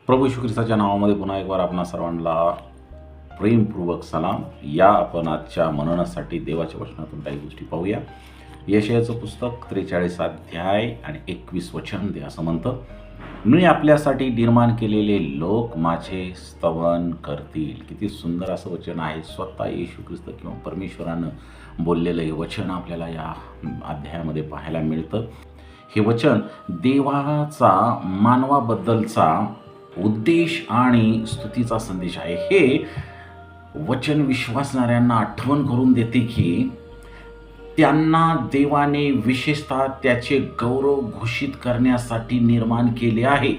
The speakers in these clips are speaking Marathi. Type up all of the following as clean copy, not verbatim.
प्रभू येशू ख्रिस्ताच्या नावामध्ये पुन्हा एक वार आपणा सर्वांना प्रेमपूर्वक सलाम. या आपण आजच्या मननासाठी देवाच्या वचनातून काही गोष्टी पाहूया. यशायाचं पुस्तक 43 अध्याय आणि 21 वचन दे असं म्हणतं, मी आपल्यासाठी निर्माण केलेले लोक माझे स्तवन करतील. किती सुंदर असं वचन आहे. स्वतः येशू ख्रिस्त किंवा परमेश्वरानं बोललेलं हे वचन आपल्याला या अध्यायामध्ये पाहायला मिळतं. हे वचन देवाचा मानवाबद्दलचा उद्देश आणि स्तुतीचा संदेश आहे. हे वचन विश्वासणाऱ्यांना आठवण करून देते की त्यांना देवाने विशेषतः त्याचे गौरव घोषित करण्यासाठी निर्माण केले आहे.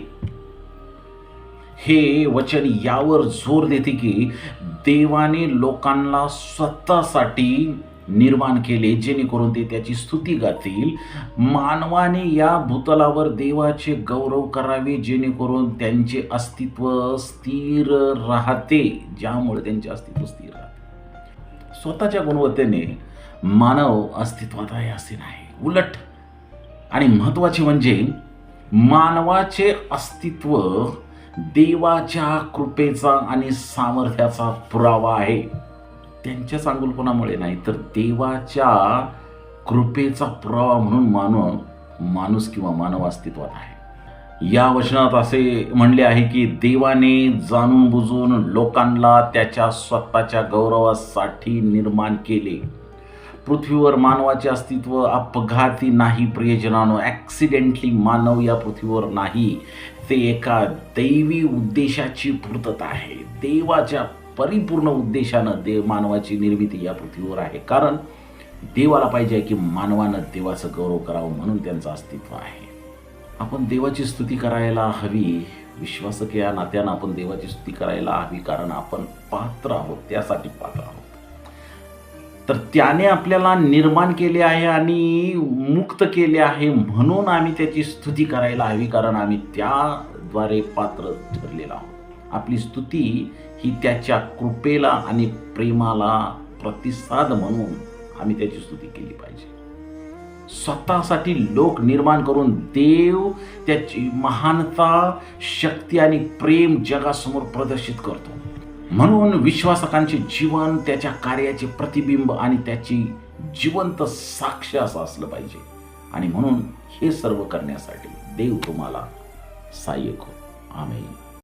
हे वचन यावर जोर देते की देवाने लोकांना स्वतःसाठी निर्माण केले जेणेकरून ते त्याची स्तुती गातील. मानवाने या भूतलावर देवाचे गौरव करावे जेणेकरून त्यांचे अस्तित्व स्थिर राहते, ज्यामुळे त्यांचे अस्तित्व स्थिर राहते. स्वतःच्या गुणवत्तेने मानव अस्तित्वात आहे असे नाही, उलट. आणि महत्त्वाचे म्हणजे मानवाचे अस्तित्व देवाच्या कृपेचा आणि सामर्थ्याचा पुरावा आहे. त्यांच्या चांगुलपणामुळे नाही, तर देवाच्या कृपेचा पुरावा म्हणून माणूस किंवा मानव अस्तित्वात आहे. या वचनात असे म्हणले आहे की देवाने जाणून बुजून लोकांना त्याच्या स्वतःच्या गौरवासाठी निर्माण केले. पृथ्वीवर मानवाचे अस्तित्व अपघाती नाही, प्रयोजनानं ॲक्सिडेंटली मानव या पृथ्वीवर नाही. ते एका दैवी उद्देशाची पूर्तता आहे. देवाच्या परिपूर्ण उद्देशानं मानवाची निर्मिती या पृथ्वीवर आहे. कारण देवाला पाहिजे की मानवानं देवाचं गौरव करावं, म्हणून त्यांचं अस्तित्व आहे. आपण देवाची स्तुती करायला हवी. विश्वासक या नात्यानं आपण देवाची स्तुती करायला हवी, कारण आपण पात्र आहोत, त्यासाठी पात्र आहोत. तर त्याने आपल्याला निर्माण केले आहे आणि मुक्त केले आहे, म्हणून आम्ही त्याची स्तुती करायला हवी, कारण आम्ही त्याद्वारे पात्र ठरलेलो आहोत. आपली स्तुती ही त्याच्या कृपेला आणि प्रेमाला प्रतिसाद म्हणून आम्ही त्याची स्तुती केली पाहिजे. स्वतःसाठी लोक निर्माण करून देव त्याची महानता, शक्ती आणि प्रेम जगासमोर प्रदर्शित करतो. म्हणून विश्वासकांचे जीवन त्याच्या कार्याचे प्रतिबिंब आणि त्याची जिवंत साक्ष असं असलं पाहिजे. आणि म्हणून हे सर्व करण्यासाठी देव तुम्हाला सहाय्यक हो. आमेन.